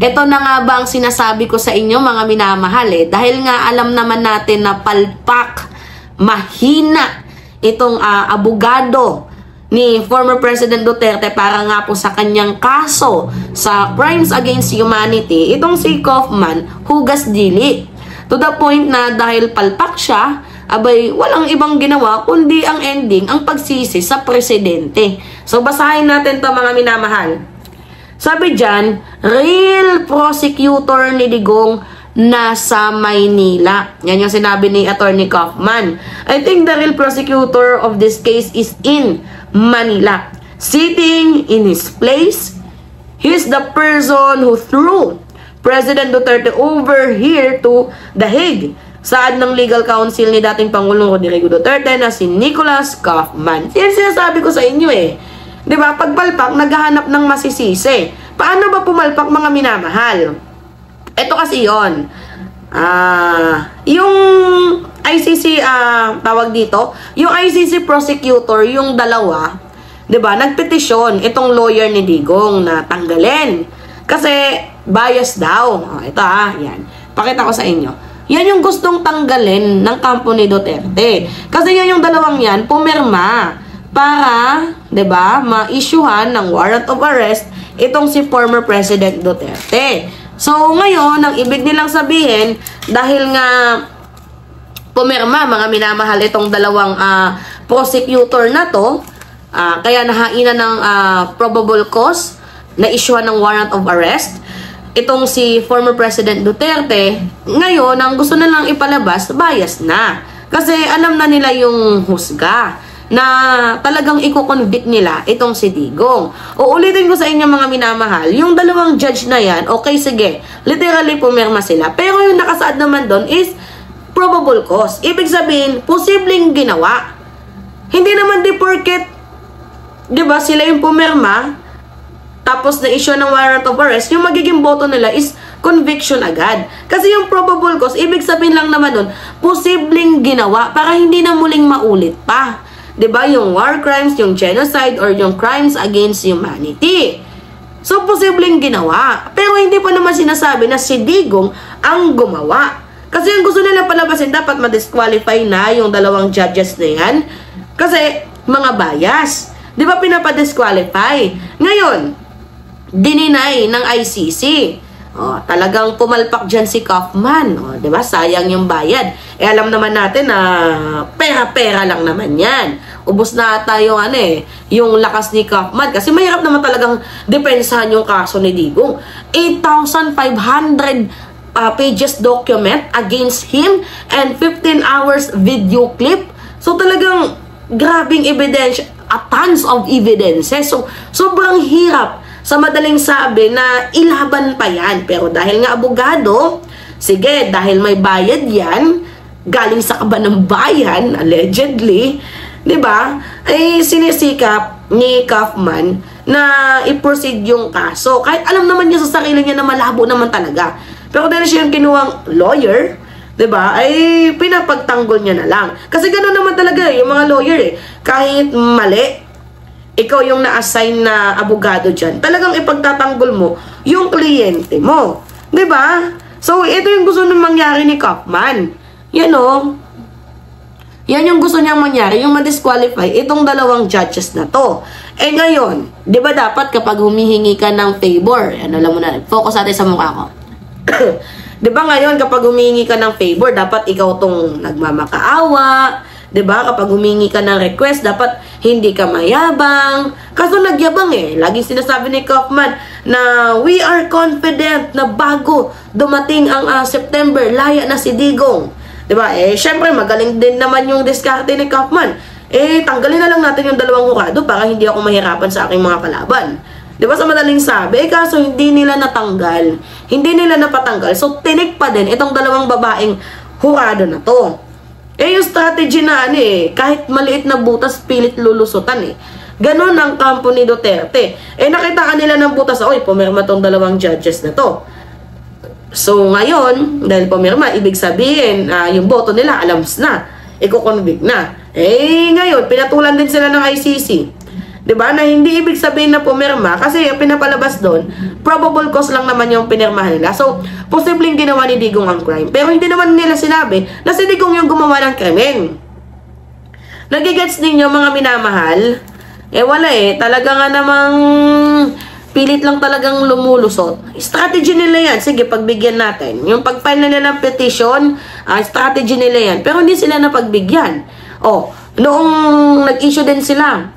Ito na nga ba ang sinasabi ko sa inyo mga minamahal dahil nga alam naman natin na palpak, mahina itong abogado ni former President Duterte para nga po sa kanyang kaso sa crimes against humanity, itong si Kaufman, hugas dili. To the point na dahil palpak siya, abay walang ibang ginawa kundi ang ending, ang pagsisi sa presidente. So basahin natin to mga minamahal. Sabi dyan, real prosecutor ni Digong nasa Maynila. Yan yung sinabi ni Attorney Kaufman. I think the real prosecutor of this case is in Manila. Sitting in his place, he's the person who threw President Duterte over here to The Hague. Saad ng legal counsel ni dating Pangulong Rodrigo Duterte na si Nicholas Kaufman. Yan sinasabi ko sa inyo Diba? Pagpalpak, naghahanap ng masisisi. Paano ba pumalpak mga minamahal? Ito kasi yon. Yung ICC, tawag dito, yung ICC prosecutor, yung dalawa, diba? Nagpetisyon itong lawyer ni Digong na tanggalin. Kasi bias daw. Ito yan. Pakita ko sa inyo. Yan yung gustong tanggalin ng kampo ni Duterte. Kasi yan yung dalawang yan, pumirma para, 'di ba, ma-issuehan ng warrant of arrest itong si former President Duterte. So, ngayon, ang ibig nilang sabihin, dahil nga pumirma, mga minamahal, itong dalawang prosecutor na to, kaya nahainan ng probable cause na issuehan ng warrant of arrest, itong si former President Duterte, ngayon, ang gusto nilang ipalabas, bias na. Kasi alam na nila yung husga na talagang i-convict nila itong si Digong. Uulitin ko sa inyo mga minamahal, yung dalawang judge na yan, okay sige, literally pumirma sila. Pero yung nakasaad naman doon is probable cause. Ibig sabihin, posibleng ginawa. Hindi naman di porket, diba, sila yung pumirma, tapos na-issue ng warrant of arrest, yung magiging boto nila is conviction agad. Kasi yung probable cause, ibig sabihin lang naman doon, posibleng ginawa para hindi na muling maulit pa. Diba? Yung war crimes, yung genocide, or yung crimes against humanity. So, posibleng ginawa. Pero hindi pa naman sinasabi na si Digong ang gumawa. Kasi ang gusto nila palabasin, dapat ma-disqualify na yung dalawang judges na yan. Kasi, mga bias. Diba pinapadisqualify? Ngayon, dininay ng ICC. Talagang pumalpak dyan si Kaufman. Diba? Sayang yung bayad. Alam naman natin na pera-pera lang naman yan. Ubus na tayo yung lakas ni Kaufman. Kasi mahirap naman talagang depensahan yung kaso ni Digong. 8,500 pages document against him and 15 hours video clip. So talagang grabing ebidensya, tons of evidences. So sobrang hirap sa madaling sabi na ilaban pa yan. Pero dahil nga abogado, sige, dahil may bayad yan, galing sa kaban ng bayan, allegedly, di ba, ay sinisikap ni Kaufman na i-proceed yung kaso. Kahit alam naman niya sa sarili niya na malabo naman talaga. Pero dahil siya yung kinuwang lawyer, di ba, ay pinapagtanggol niya na lang. Kasi gano'n naman talaga yung mga lawyer Kahit mali, ikaw yung na-assign na abogado dyan, talagang ipagtatanggol mo yung kliyente mo. Diba? So, ito yung gusto nang mangyari ni Kaufman. Yan yan yung gusto niyang mangyari, yung ma-disqualify itong dalawang judges na to. Ngayon, di ba dapat kapag humihingi ka ng favor, alam mo na, focus natin sa mukha ko. Di ba ngayon, kapag humihingi ka ng favor, dapat ikaw tong nagmamakaawa. Diba? Kapag humingi ka ng request, dapat hindi ka mayabang. Kaso nagyabang Laging sinasabi ni Kaufman na we are confident na bago dumating ang September, laya na si Digong. Diba? Syempre, magaling din naman yung diskarte ni Kaufman. Tanggalin na lang natin yung dalawang hurado para hindi ako mahirapan sa aking mga kalaban. Diba? Sa madaling sabi, kaso hindi nila natanggal. Hindi nila napatanggal. So, tinik pa din itong dalawang babaeng hurado na to. Yung strategy na kahit maliit na butas, pilit lulusutan Ganon ang kampo ni Duterte. Nakita nila ng butas, pumirma tong dalawang judges na to. So, ngayon, dahil pumirma, ibig sabihin, yung boto nila, alams na. Iko-convict na. Ngayon, pinatulan din sila ng ICC. 'Di ba? Na hindi ibig sabihin na pumirma kasi pinapalabas doon, probable cause lang naman yung pinirmahan nila. So, posibleng ginawa ni Digong ang crime. Pero hindi naman nila sinabi na si Digong yung gumawa ng krimen. Nagigets ninyo mga minamahal? Wala talaga nga namang pilit lang talagang lumulusot. Strategy nila yan. Sige, pagbigyan natin. Yung pag-file nila ng petition, strategy nila yan. Pero hindi sila napagbigyan. Noong nag-issue din sila,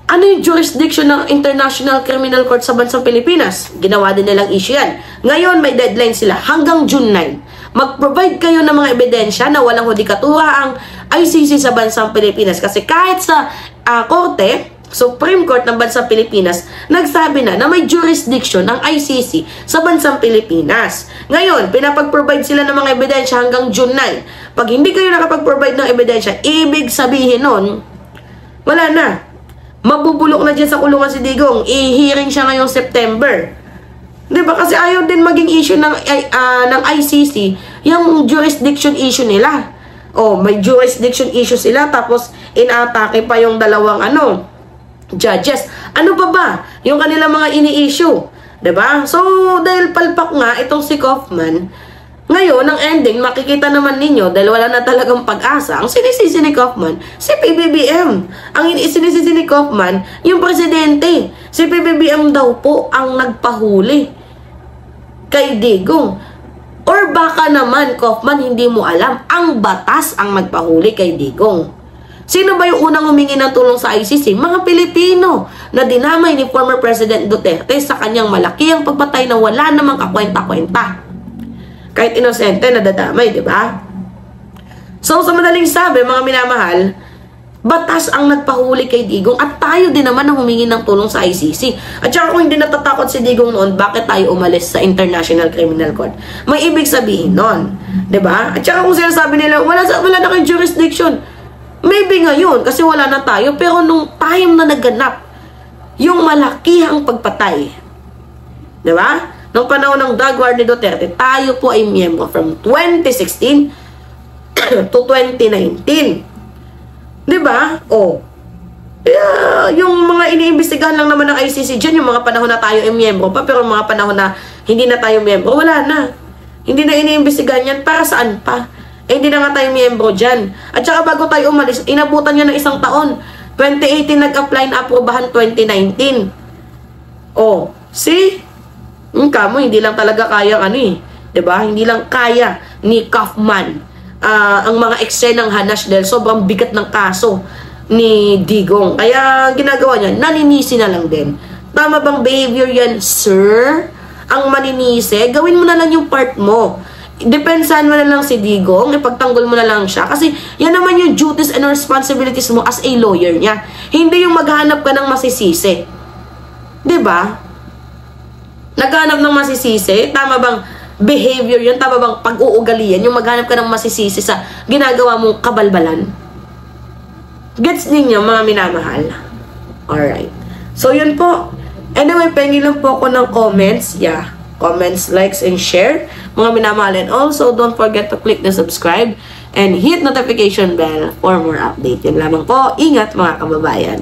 ano yung jurisdiction ng International Criminal Court sa bansang Pilipinas? Ginawa din nilang issue yan. Ngayon, may deadline sila hanggang June 9. Mag-provide kayo ng mga ebidensya na walang hudikatura ang ICC sa bansang Pilipinas. Kasi kahit sa korte, Supreme Court ng bansang Pilipinas, nagsabi na may jurisdiction ng ICC sa bansang Pilipinas. Ngayon, pinapag-provide sila ng mga ebidensya hanggang June 9. Pag hindi kayo nakapag-provide ng ebidensya, ibig sabihin nun, wala na. Mabubulok na dyan sa kulungan si Digong. I-hearing siya ngayong September. Diba? Kasi ayaw din maging issue ng ICC yung jurisdiction issue nila. May jurisdiction issue sila, tapos inatake pa yung dalawang judges. Ano pa ba yung kanilang mga ini-issue? Diba? So, dahil palpak nga itong si Kaufman, ngayon, ang ending, makikita naman ninyo, dahil wala na talagang pag-asa, ang sinisisi ni Kaufman, si PBBM. Ang sinisisi ni Kaufman, yung presidente. Si PBBM daw po ang nagpahuli kay Digong. Or baka naman, Kaufman, hindi mo alam, ang batas ang nagpahuli kay Digong. Sino ba yung unang humingi ng tulong sa ICC? Mga Pilipino na dinamay ni former President Duterte sa kanyang malakihang pagpatay na wala namang kakwenta-kwenta. Kahit inosente, nadadamay, di ba? So, sa madaling sabi, mga minamahal, batas ang nagpahuli kay Digong at tayo din naman ang humingi ng tulong sa ICC. At saka kung hindi natatakot si Digong noon, bakit tayo umalis sa International Criminal Court? May ibig sabihin noon, di ba? At saka kung sinasabi nila, wala na kayong jurisdiction. Maybe ngayon, kasi wala na tayo, pero nung time na naganap, yung malakihang pagpatay, di ba? Nung panahon ng drug war ni Duterte, tayo po ay miyembro from 2016 to 2019. Di ba? Yung mga iniimbestigahan lang naman ng ICC dyan, yung mga panahon na tayo ay miyembro pa, pero mga panahon na hindi na tayo miyembro, wala na. Hindi na iniimbestigahan yan, para saan pa? Hindi na nga tayo miyembro dyan. At saka bago tayo umalis, inabutan niya ng 1 taon. 2018 nag-apply na aprobahan 2019. See? Kamo, hindi lang talaga kaya diba? Hindi lang kaya ni Kaufman ang mga eksenang hanas dahil sobrang bigat ng kaso ni Digong. Kaya ginagawa niya, naninisi na lang din. Tama bang behavior yan, sir? Ang maninisi, gawin mo na lang yung part mo. Depensahan mo na lang si Digong, ipagtanggol mo na lang siya. Kasi yan naman yung duties and responsibilities mo as a lawyer niya. Hindi yung maghanap ka ng masisisi. Diba? Naghanap ng masisisi, tama bang behavior yun? Tama bang pag-uugali yan? Yung maghanap ka ng masisisi sa ginagawa mong kabalbalan? Gets ninyo, mga minamahal? Alright. So, yun po. Anyway, pengi lang po ako ng comments. Yeah. Comments, likes, and share. Mga minamahal. And also, don't forget to click the subscribe and hit notification bell for more update. Yan lamang po. Ingat, mga kababayan.